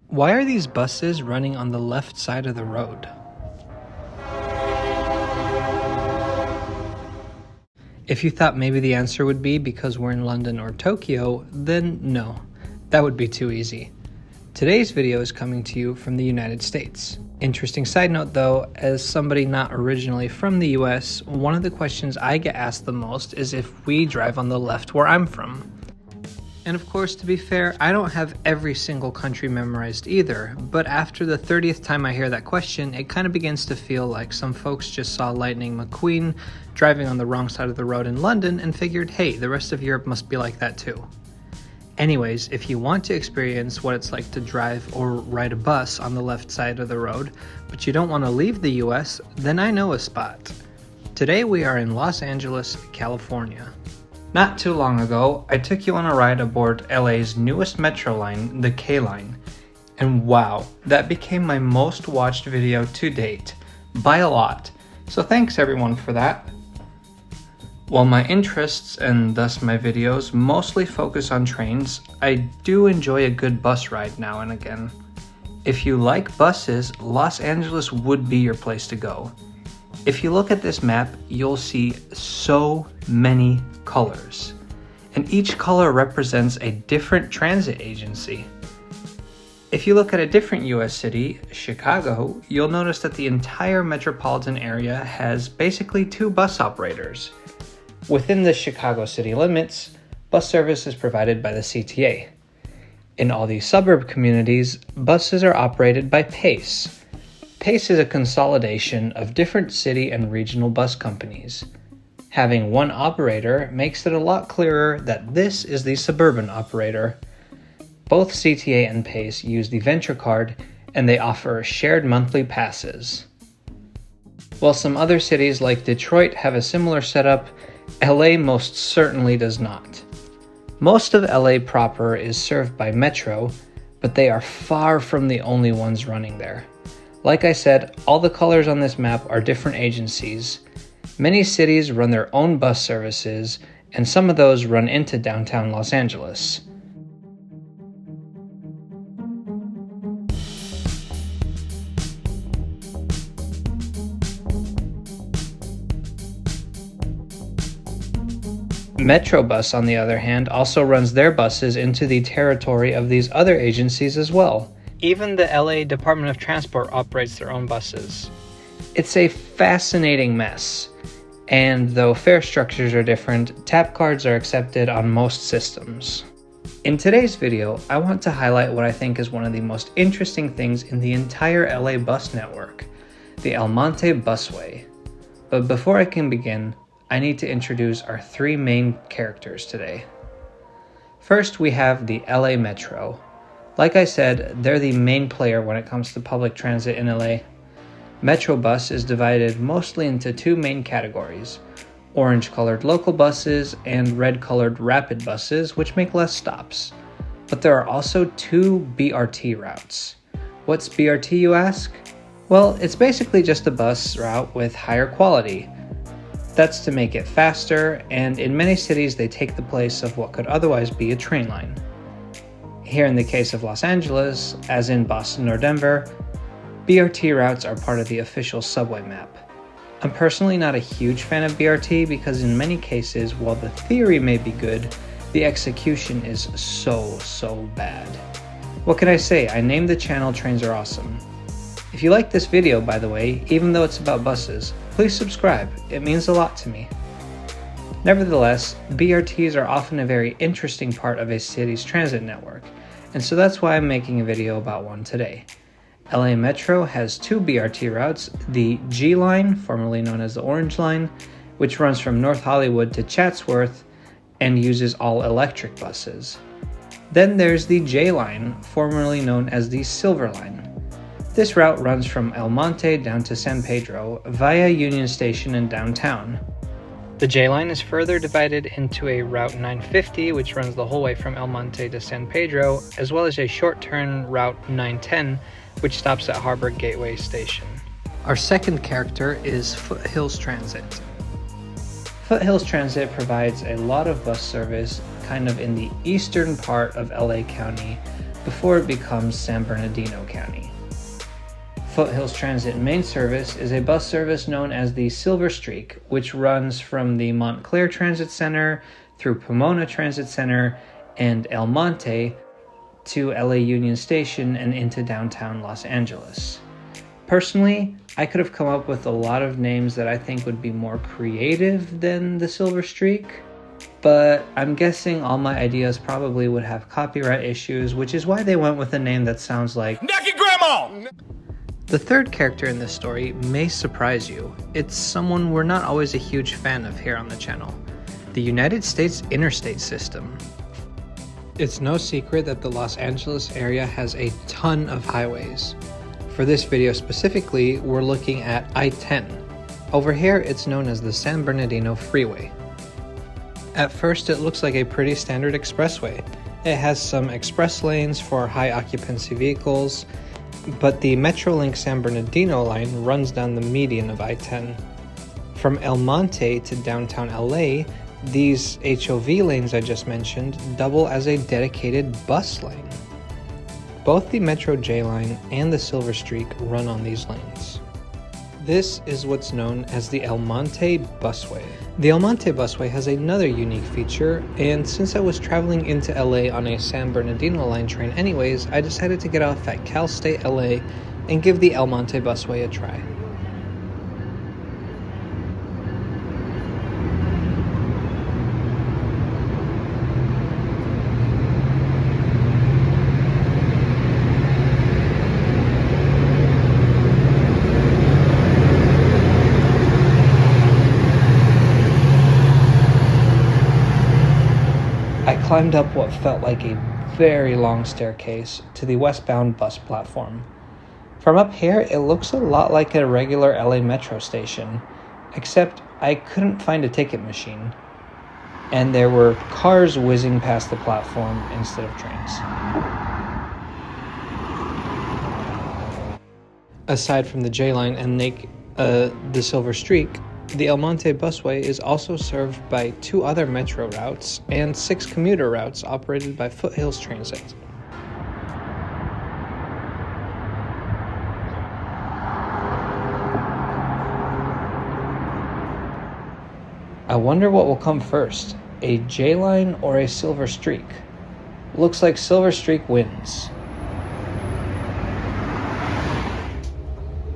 Why are these buses running on the left side of the road? If you thought maybe the answer would be because we're in London or Tokyo, then no, that would be too easy. Today's video is coming to you from the United States. Interesting side note though, as somebody not originally from the US, one of the questions I get asked the most is if we drive on the left where I'm from. And of course, to be fair, I don't have every single country memorized either, but after the 30th time I hear that question, it kind of begins to feel like some folks just saw Lightning McQueen driving on the wrong side of the road in London and figured, hey, the rest of Europe must be like that too. Anyways, if you want to experience what it's like to drive or ride a bus on the left side of the road, but you don't want to leave the US, then I know a spot. Today we are in Los Angeles, California. Not too long ago, I took you on a ride aboard LA's newest metro line, the K line. And wow, that became my most watched video to date, by a lot. So thanks everyone for that. While my interests, and thus my videos, mostly focus on trains, I do enjoy a good bus ride now and again. If you like buses, Los Angeles would be your place to go. If you look at this map, you'll see so many colors, and each color represents a different transit agency. If you look at a different US city, Chicago, you'll notice that the entire metropolitan area has basically two bus operators. Within the Chicago city limits, bus service is provided by the CTA. In all these suburb communities, buses are operated by PACE. PACE is a consolidation of different city and regional bus companies. Having one operator makes it a lot clearer that this is the suburban operator. Both CTA and PACE use the Venture Card, and they offer shared monthly passes. While some other cities like Detroit have a similar setup, LA most certainly does not. Most of LA proper is served by Metro, but they are far from the only ones running there. Like I said, all the colors on this map are different agencies. Many cities run their own bus services, and some of those run into downtown Los Angeles. Metrobus, on the other hand, also runs their buses into the territory of these other agencies as well. Even the LA Department of Transport operates their own buses. It's a fascinating mess, and though fare structures are different, tap cards are accepted on most systems. In today's video, I want to highlight what I think is one of the most interesting things in the entire LA bus network, the Monte Busway. But before I can begin, I need to introduce our three main characters today. First, we have the LA Metro. Like I said, they're the main player when it comes to public transit in LA. Metrobus is divided mostly into two main categories: orange-colored local buses and red-colored rapid buses, which make less stops. But there are also two BRT routes. What's BRT, you ask? Well, it's basically just a bus route with higher quality. That's to make it faster, and in many cities they take the place of what could otherwise be a train line. Here in the case of Los Angeles, as in Boston or Denver, BRT routes are part of the official subway map. I'm personally not a huge fan of BRT because in many cases, while the theory may be good, the execution is so bad. What can I say? I named the channel Trains Are Awesome. If you like this video, by the way, even though it's about buses, please subscribe. It means a lot to me. Nevertheless, BRTs are often a very interesting part of a city's transit network, and so that's why I'm making a video about one today. LA Metro has two BRT routes, the G line, formerly known as the Orange Line, which runs from North Hollywood to Chatsworth and uses all electric buses. Then there's the J line, formerly known as the Silver Line. This route runs from El Monte down to San Pedro via Union Station in downtown. The J line is further divided into a Route 950, which runs the whole way from El Monte to San Pedro, as well as a short-turn Route 910, which stops at Harbor Gateway Station. Our second character is Foothills Transit. Foothills Transit provides a lot of bus service kind of in the eastern part of LA County, before it becomes San Bernardino County. Foothill Transit main service is a bus service known as the Silver Streak, which runs from the Montclair Transit Center through Pomona Transit Center and El Monte to LA Union Station and into downtown Los Angeles. Personally, I could have come up with a lot of names that I think would be more creative than the Silver Streak, but I'm guessing all my ideas probably would have copyright issues, which is why they went with a name that sounds like Naked Grandma! The third character in this story may surprise you. It's someone we're not always a huge fan of here on the channel. The United States Interstate system. It's no secret that the Los Angeles area has a ton of highways. For this video specifically, we're looking at I-10. Over here, it's known as the San Bernardino Freeway. At first, it looks like a pretty standard expressway. It has some express lanes for high occupancy vehicles, but the Metrolink San Bernardino line runs down the median of I-10. From El Monte to downtown LA, these HOV lanes I just mentioned double as a dedicated bus lane. Both the Metro J line and the Silver Streak run on these lanes. This is what's known as the El Monte Busway. The El Monte Busway has another unique feature, and since I was traveling into LA on a San Bernardino line train anyways, I decided to get off at Cal State LA and give the El Monte Busway a try. I climbed up what felt like a very long staircase to the westbound bus platform. From up here, it looks a lot like a regular LA Metro station, except I couldn't find a ticket machine, and there were cars whizzing past the platform instead of trains. Aside from the J line and the Silver Streak, the El Monte Busway is also served by 2 other metro routes and 6 commuter routes operated by Foothill Transit. I wonder what will come first, a J line or a Silver Streak? Looks like Silver Streak wins.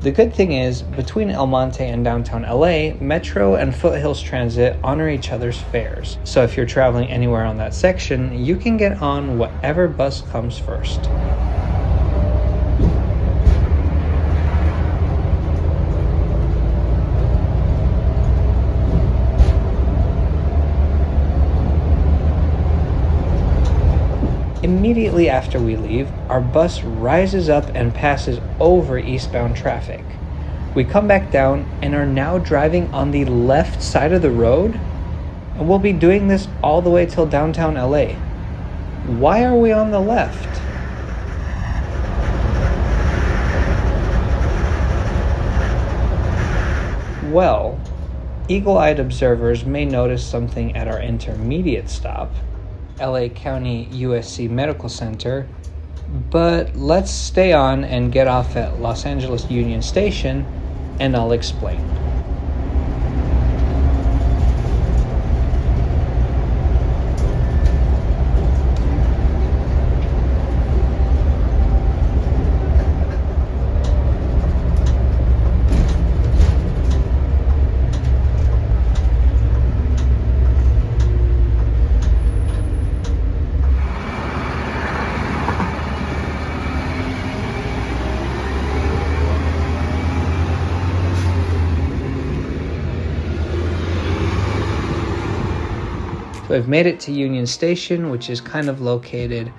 The good thing is, between El Monte and downtown LA, Metro and Foothills Transit honor each other's fares. So if you're traveling anywhere on that section, you can get on whatever bus comes first. Immediately after we leave, our bus rises up and passes over eastbound traffic. We come back down and are now driving on the left side of the road, and we'll be doing this all the way till downtown LA. Why are we on the left? Well, eagle-eyed observers may notice something at our intermediate stop, LA County USC Medical Center, but let's stay on and get off at Los Angeles Union Station, and I'll explain. So I've made it to Union Station, which is kind of located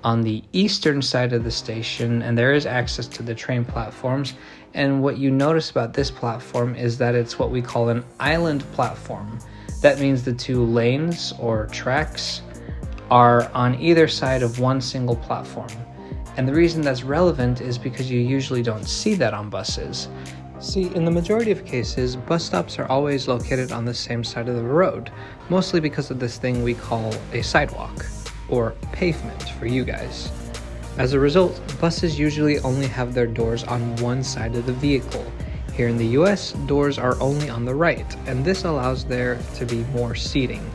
on the eastern side of the station, and there is access to the train platforms. And what you notice about this platform is that it's what we call an island platform. That means the 2 lanes or tracks are on either side of one single platform. And the reason that's relevant is because you usually don't see that on buses. See, in the majority of cases, bus stops are always located on the same side of the road, mostly because of this thing we call a sidewalk, or pavement for you guys. As a result, buses usually only have their doors on one side of the vehicle. Here in the US, doors are only on the right, and this allows there to be more seating.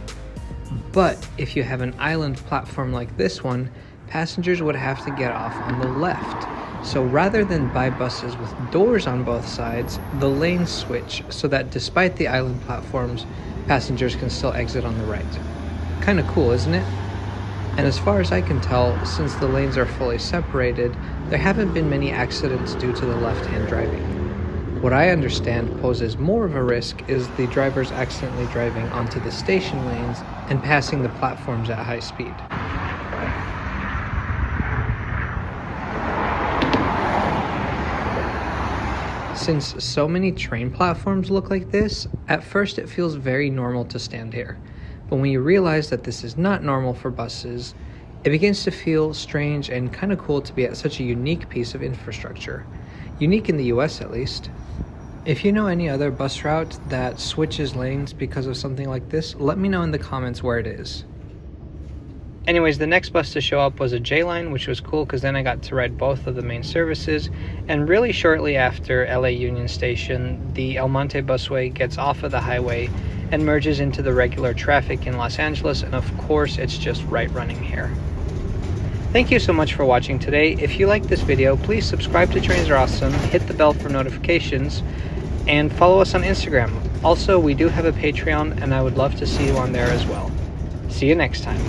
But if you have an island platform like this one, passengers would have to get off on the left. So rather than buy buses with doors on both sides, the lanes switch so that despite the island platforms, passengers can still exit on the right. Kinda cool, isn't it? And as far as I can tell, since the lanes are fully separated, there haven't been many accidents due to the left-hand driving. What I understand poses more of a risk is the drivers accidentally driving onto the station lanes and passing the platforms at high speed. Since so many train platforms look like this, at first it feels very normal to stand here. But when you realize that this is not normal for buses, it begins to feel strange and kind of cool to be at such a unique piece of infrastructure. Unique in the US at least. If you know any other bus route that switches lanes because of something like this, let me know in the comments where it is. Anyways, the next bus to show up was a J line, which was cool because then I got to ride both of the main services. And really shortly after LA Union Station, the El Monte Busway gets off of the highway and merges into the regular traffic in Los Angeles, and of course it's just right running here. Thank you so much for watching today. If you liked this video, please subscribe to Trains Are Awesome, hit the bell for notifications, and follow us on Instagram. Also, we do have a Patreon, and I would love to see you on there as well. See you next time.